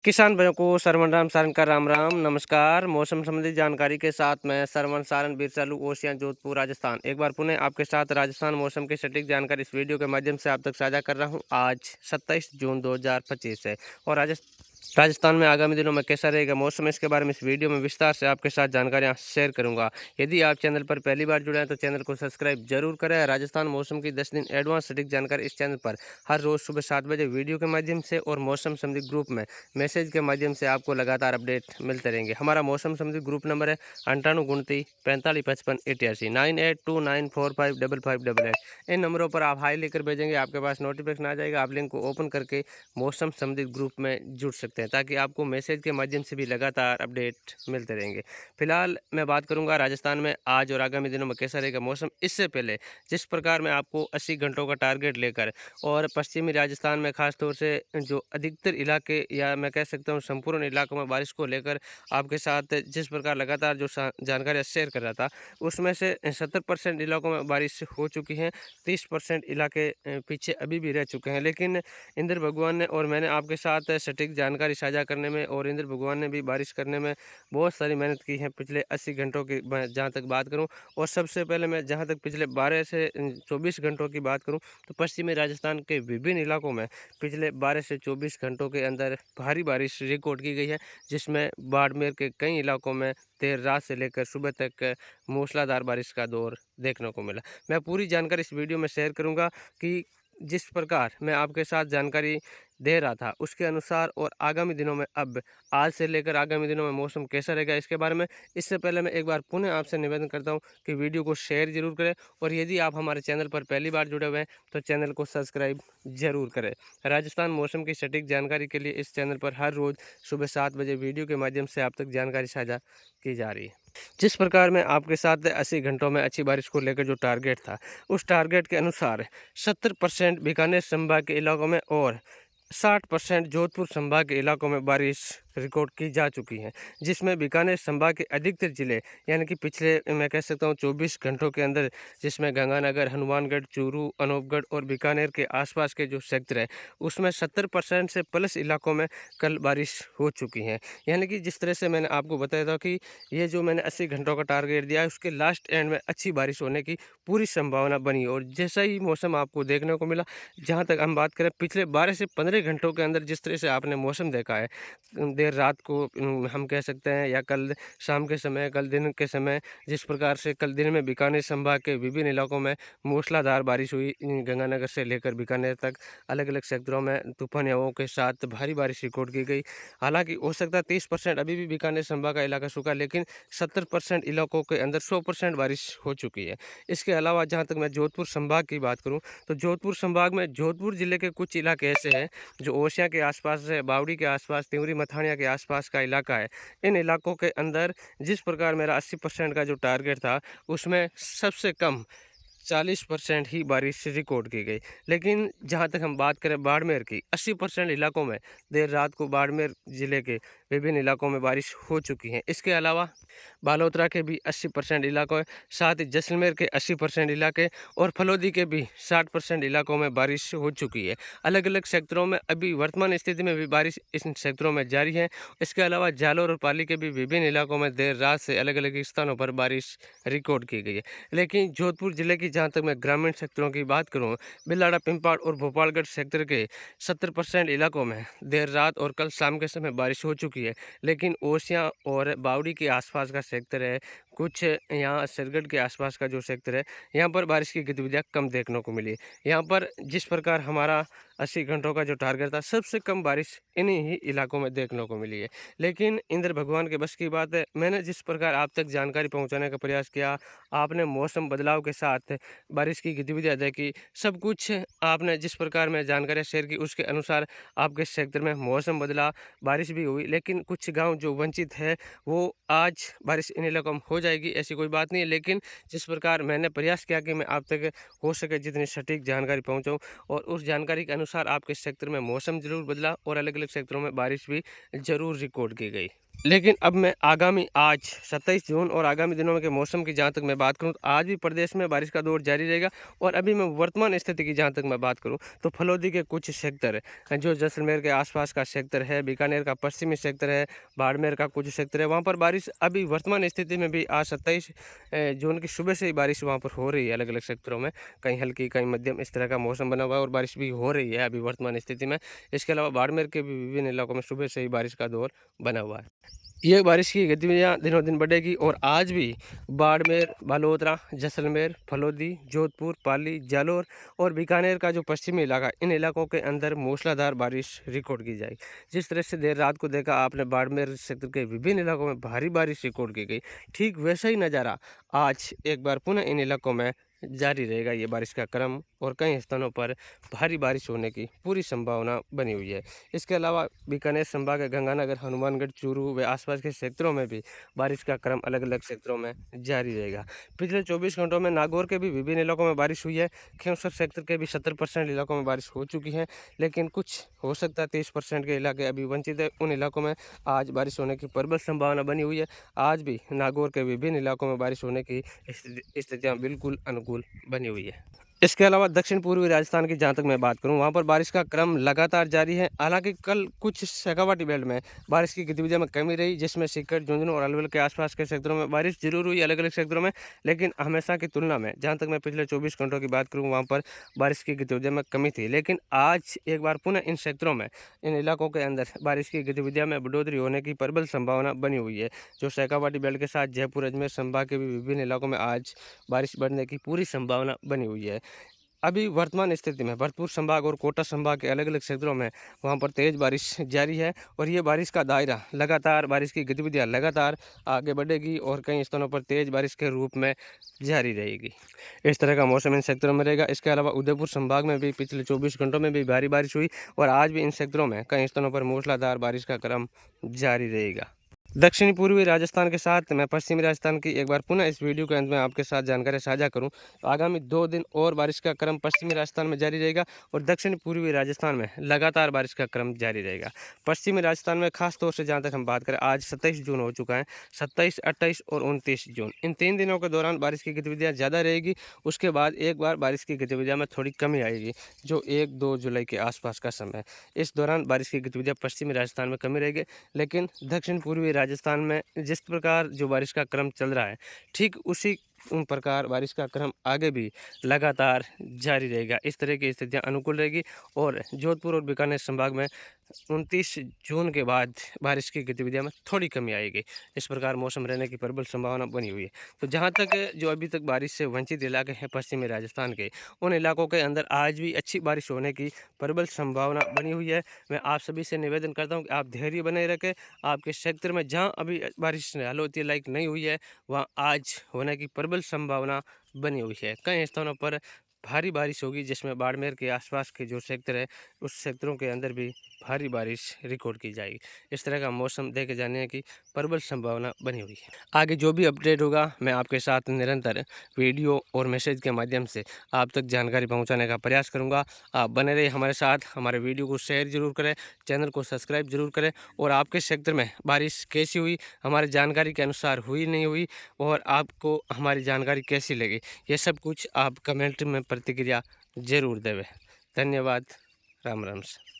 किसान भाइयों को सरवन राम सारन का राम राम नमस्कार। मौसम संबंधी जानकारी के साथ मैं सरवन सारन बिरसालू ओसियां जोधपुर राजस्थान एक बार पुनः आपके साथ राजस्थान मौसम की सटीक जानकारी इस वीडियो के माध्यम से आप तक साझा कर रहा हूं। आज 27 जून 2025 है और राजस्थान में आगामी दिनों में कैसा रहेगा मौसम, इसके बारे में इस वीडियो में विस्तार से आपके साथ जानकारियां शेयर करूंगा। यदि आप चैनल पर पहली बार जुड़े हैं तो चैनल को सब्सक्राइब जरूर करें। राजस्थान मौसम की 10 दिन एडवांस सटीक जानकारी इस चैनल पर हर रोज सुबह 7 बजे वीडियो के माध्यम से और मौसम संबंधी ग्रुप में मैसेज के माध्यम से आपको लगातार अपडेट मिलते रहेंगे। हमारा मौसम संबंधी ग्रुप नंबर है 9829 4555 88 9829455588। इन नंबरों पर आप हाई लेकर भेजेंगे, आपके पास नोटिफिकेशन आ जाएगा। आप लिंक को ओपन करके मौसम संबंधित ग्रुप में जुड़ सकते हैं ताकि आपको मैसेज के माध्यम से भी लगातार अपडेट मिलते रहेंगे। फिलहाल मैं बात करूंगा राजस्थान में आज और आगामी दिनों में कैसा रहेगा मौसम। इससे पहले जिस प्रकार मैं आपको 80 घंटों का टारगेट लेकर और पश्चिमी राजस्थान में खासतौर से जो अधिकतर इलाके या मैं कह सकता हूँ संपूर्ण इलाकों में बारिश को लेकर आपके साथ जिस प्रकार लगातार जो जानकारी शेयर कर रहा था, उसमें से 70% इलाकों में बारिश हो चुकी है। 30% इलाके पीछे अभी भी रह चुके हैं। लेकिन इंद्र भगवान ने और मैंने आपके साथ सटीक जानकारी साझा करने में और इंद्र भगवान ने भी बारिश करने में बहुत सारी मेहनत की है पिछले 80 घंटों की जहाँ तक बात करूँ। और सबसे पहले मैं जहाँ तक पिछले 12 से 24 घंटों की बात करूँ तो पश्चिमी राजस्थान के विभिन्न इलाकों में पिछले 12 से 24 घंटों के अंदर भारी बारिश रिकॉर्ड की गई है, जिसमें बाड़मेर के कई इलाकों में देर रात से लेकर सुबह तक मूसलाधार बारिश का दौर देखने को मिला। मैं पूरी जानकारी इस वीडियो में शेयर करूंगा कि जिस प्रकार मैं आपके साथ जानकारी दे रहा था उसके अनुसार और आगामी दिनों में अब आज से लेकर आगामी दिनों में मौसम कैसा रहेगा इसके बारे में। इससे पहले मैं एक बार पुनः आपसे निवेदन करता हूं कि वीडियो को शेयर जरूर करें और यदि आप हमारे चैनल पर पहली बार जुड़े हुए हैं तो चैनल को सब्सक्राइब जरूर करें। राजस्थान मौसम की सटीक जानकारी के लिए इस चैनल पर हर रोज़ सुबह 7 बजे वीडियो के माध्यम से आप तक जानकारी साझा की जा रही है। जिस प्रकार मैं आपके साथ 80 घंटों में अच्छी बारिश को लेकर जो टारगेट था, उस टारगेट के अनुसार 70% बीकानेर संभाग के इलाकों में और 60% जोधपुर संभाग के इलाकों में बारिश रिकॉर्ड की जा चुकी है, जिसमें बीकानेर संभाग के अधिकतर जिले यानी कि पिछले मैं कह सकता हूँ 24 घंटों के अंदर, जिसमें गंगानगर, हनुमानगढ़, चूरू, अनूपगढ़ और बीकानेर के आसपास के जो सेक्टर है उसमें 70% से प्लस इलाकों में कल बारिश हो चुकी है। यानी कि जिस तरह से मैंने आपको बताया था कि ये जो मैंने 80 घंटों का टारगेट दिया है उसके लास्ट एंड में अच्छी बारिश होने की पूरी संभावना बनी और जैसा ही मौसम आपको देखने को मिला। जहाँ तक हम बात करें पिछले 12 से 15 घंटों के अंदर जिस तरह से आपने मौसम देखा है, देर रात को हम कह सकते हैं या कल शाम के समय, कल दिन के समय, जिस प्रकार से कल दिन में बीकानेर संभाग के विभिन्न इलाकों में मूसलाधार बारिश हुई। गंगानगर से लेकर बीकानेर तक अलग अलग सेक्टरों में तूफानी हवाओं के साथ भारी बारिश रिकॉर्ड की गई। हालांकि हो सकता है 30% अभी भी बीकानेर संभाग का इलाका सूखा, लेकिन 70% इलाकों के अंदर 100% बारिश हो चुकी है। इसके अलावा जहाँ तक मैं जोधपुर संभाग की बात करूँ तो जोधपुर संभाग में जोधपुर जिले के कुछ इलाके ऐसे हैं जो ओसिया के आसपास है, बावड़ी के आसपास, तिवरी मथानिया के आसपास का इलाका है। इन इलाकों के अंदर जिस प्रकार मेरा 80% का जो टारगेट था उसमें सबसे कम 40% ही बारिश रिकॉर्ड की गई। लेकिन जहां तक हम बात करें बाड़मेर की, 80% इलाकों में देर रात को बाड़मेर ज़िले के विभिन्न इलाकों में बारिश हो चुकी है। इसके अलावा बालोतरा के भी 80% इलाकों, साथ ही जैसलमेर के 80% इलाके और फलोदी के भी 60% इलाकों में बारिश हो चुकी है। अलग अलग सेक्टरों में अभी वर्तमान स्थिति में भी बारिश इन सेक्टरों में जारी है। इसके अलावा जालौर और पाली के भी विभिन्न इलाकों में देर रात से अलग अलग स्थानों पर बारिश रिकॉर्ड की गई है। लेकिन जोधपुर जिले की जहाँ तक मैं ग्रामीण सेक्टरों की बात करूँ, बिलाड़ा, पिंपाड़ और भोपालगढ़ सेक्टर के 70% इलाकों में देर रात और कल शाम के समय बारिश हो चुकी है। लेकिन ओसियाँ और बावड़ी के आसपास का सेक्टर है, कुछ यहाँ सरगढ़ के आसपास का जो सेक्टर है, यहाँ पर बारिश की गतिविधियाँ कम देखने को मिली। यहाँ पर जिस प्रकार हमारा 80 घंटों का जो टारगेट था, सबसे कम बारिश इन्हीं ही इलाकों में देखने को मिली है। लेकिन इंद्र भगवान के बस की बात है। मैंने जिस प्रकार आप तक जानकारी पहुँचाने का प्रयास किया, आपने मौसम बदलाव के साथ बारिश की गतिविधियाँ देखी, सब कुछ आपने जिस प्रकार में जानकारियाँ शेयर की उसके अनुसार आपके सेक्टर में मौसम बदला, बारिश भी हुई। लेकिन कुछ गाँव जो वंचित है वो आज बारिश इन इलाकों में हो जाएगी ऐसी कोई बात नहीं है। लेकिन जिस प्रकार मैंने प्रयास किया कि मैं आप तक हो सके जितनी सटीक जानकारी पहुंचाऊं और उस जानकारी के अनुसार आपके सेक्टर में मौसम जरूर बदला और अलग अलग सेक्टरों में बारिश भी जरूर रिकॉर्ड की गई। लेकिन अब मैं आगामी आज 27 जून और आगामी दिनों में के मौसम की जहाँ तक मैं बात करूँ तो आज भी प्रदेश में बारिश का दौर जारी रहेगा। और अभी मैं वर्तमान स्थिति की जहाँ तक मैं बात करूँ तो फलोदी के कुछ सेक्टर हैं, जो जैसलमेर के आसपास का सेक्टर है, बीकानेर का पश्चिमी सेक्टर है, बाड़मेर का कुछ सेक्टर है, वहाँ पर बारिश अभी वर्तमान स्थिति में भी आज 27 जून की सुबह से ही बारिश वहाँ पर हो रही है। अलग अलग सेक्टरों में कहीं हल्की कहीं मध्यम इस तरह का मौसम बना हुआ है और बारिश भी हो रही है अभी वर्तमान स्थिति में। इसके अलावा बाड़मेर के भी विभिन्न इलाकों में सुबह से ही बारिश का दौर बना हुआ है। ये बारिश की गतिविधियाँ दिनों दिन बढ़ेगी और आज भी बाड़मेर, बालोतरा, जैसलमेर, फलोदी, जोधपुर, पाली, जालौर और बीकानेर का जो पश्चिमी इलाका, इन इलाकों के अंदर मूसलाधार बारिश रिकॉर्ड की जाएगी। जिस तरह से देर रात को देखा आपने बाड़मेर क्षेत्र के विभिन्न इलाकों में भारी बारिश रिकॉर्ड की गई, ठीक वैसा ही नज़ारा आज एक बार पुनः इन इलाकों में जारी रहेगा ये बारिश का क्रम। और कई स्थानों पर भारी बारिश होने की पूरी संभावना बनी हुई है। इसके अलावा बीकानेर संभाग के गंगानगर, हनुमानगढ़, चूरू व आसपास के क्षेत्रों में भी बारिश का क्रम अलग अलग क्षेत्रों में जारी रहेगा। पिछले 24 घंटों में नागौर के भी विभिन्न इलाकों में बारिश हुई है। खिंवसर सेक्टर के भी 70% इलाकों में बारिश हो चुकी है, लेकिन कुछ हो सकता है 30% के इलाके अभी वंचित है। उन इलाकों में आज बारिश होने की प्रबल संभावना बनी हुई है। आज भी नागौर के विभिन्न इलाकों में बारिश होने की स्थितियाँ बिल्कुल अनुकूल बनी हुई है। इसके अलावा दक्षिण पूर्वी राजस्थान की जहाँ तक मैं बात करूँ, वहाँ पर बारिश का क्रम लगातार जारी है। हालांकि कल कुछ शेखावाटी बेल्ट में बारिश की गतिविधियों में कमी रही, जिसमें सीकर, झुंझुनू और अलवल के आसपास के क्षेत्रों में बारिश जरूर हुई अलग अलग क्षेत्रों में, लेकिन हमेशा की तुलना में जहाँ तक मैं पिछले 24 घंटों की बात करूँ, वहाँ पर बारिश की गतिविधियों में कमी थी। लेकिन आज एक बार पुनः इन क्षेत्रों में, इन इलाकों के अंदर बारिश की गतिविधियों में बढ़ोतरी होने की प्रबल संभावना बनी हुई है। जो शेखावाटी बेल्ट के साथ जयपुर, अजमेर संभाग के भी विभिन्न इलाकों में आज बारिश बढ़ने की पूरी संभावना बनी हुई है। अभी वर्तमान स्थिति में भरतपुर संभाग और कोटा संभाग के अलग अलग क्षेत्रों में वहां पर तेज़ बारिश जारी है और ये बारिश का दायरा लगातार, बारिश की गतिविधियां लगातार आगे बढ़ेगी और कई स्थानों पर तेज़ बारिश के रूप में जारी रहेगी। इस तरह का मौसम इन क्षेत्रों में रहेगा। इसके अलावा उदयपुर संभाग में भी पिछले 24 घंटों में भी भारी बारिश हुई और आज भी इन क्षेत्रों में कई स्थानों पर मूसलाधार बारिश का क्रम जारी रहेगा। दक्षिणी पूर्वी राजस्थान के साथ मैं पश्चिमी राजस्थान की एक बार पुनः इस वीडियो के अंत में आपके साथ जानकारी साझा करूं तो आगामी 2 दिन और बारिश का क्रम पश्चिमी राजस्थान में जारी रहेगा और दक्षिण पूर्वी राजस्थान में लगातार बारिश का क्रम जारी रहेगा। पश्चिमी राजस्थान में खास तौर से जहां तक हम बात करें, आज 27 जून हो चुका है, 27, 28 और 29 जून, इन 3 दिनों के दौरान बारिश की गतिविधियाँ ज़्यादा रहेगी। उसके बाद एक बार बारिश की गतिविधियों में थोड़ी कमी आएगी, जो 1-2 जुलाई के आसपास का समय। इस दौरान बारिश की गतिविधियाँ पश्चिमी राजस्थान में कमी रहेगी, लेकिन दक्षिण पूर्वी राजस्थान में जिस प्रकार जो बारिश का क्रम चल रहा है, ठीक उसी प्रकार बारिश का क्रम आगे भी लगातार जारी रहेगा। इस तरह की स्थितियाँ अनुकूल रहेगी और जोधपुर और बीकानेर संभाग में 29 जून के बाद बारिश की गतिविधियों में थोड़ी कमी आएगी। इस प्रकार मौसम रहने की प्रबल संभावना बनी हुई है। तो जहाँ तक जो अभी तक बारिश से वंचित इलाके हैं पश्चिमी राजस्थान के, उन इलाकों के अंदर आज भी अच्छी बारिश होने की प्रबल संभावना बनी हुई है। मैं आप सभी से निवेदन करता हूँ कि आप धैर्य बनाए रखें। आपके क्षेत्र में जहाँ अभी बारिश हालात लायक नहीं हुई है, वहाँ आज होने की प्रबल संभावना बनी हुई है। कई स्थानों पर भारी बारिश होगी, जिसमें बाड़मेर के आसपास के जो क्षेत्र है, उस क्षेत्रों के अंदर भी भारी बारिश रिकॉर्ड की जाएगी। इस तरह का मौसम देखे जाने की प्रबल संभावना बनी हुई है। आगे जो भी अपडेट होगा, मैं आपके साथ निरंतर वीडियो और मैसेज के माध्यम से आप तक जानकारी पहुंचाने का प्रयास करूंगा। आप बने रहिए हमारे साथ, हमारे वीडियो को शेयर जरूर करें, चैनल को सब्सक्राइब जरूर करें और आपके क्षेत्र में बारिश कैसी हुई, हमारी जानकारी के अनुसार हुई नहीं हुई और आपको हमारी जानकारी कैसी लगी, ये सब कुछ आप कमेंट में प्रतिक्रिया जरूर देवें। धन्यवाद। राम राम से।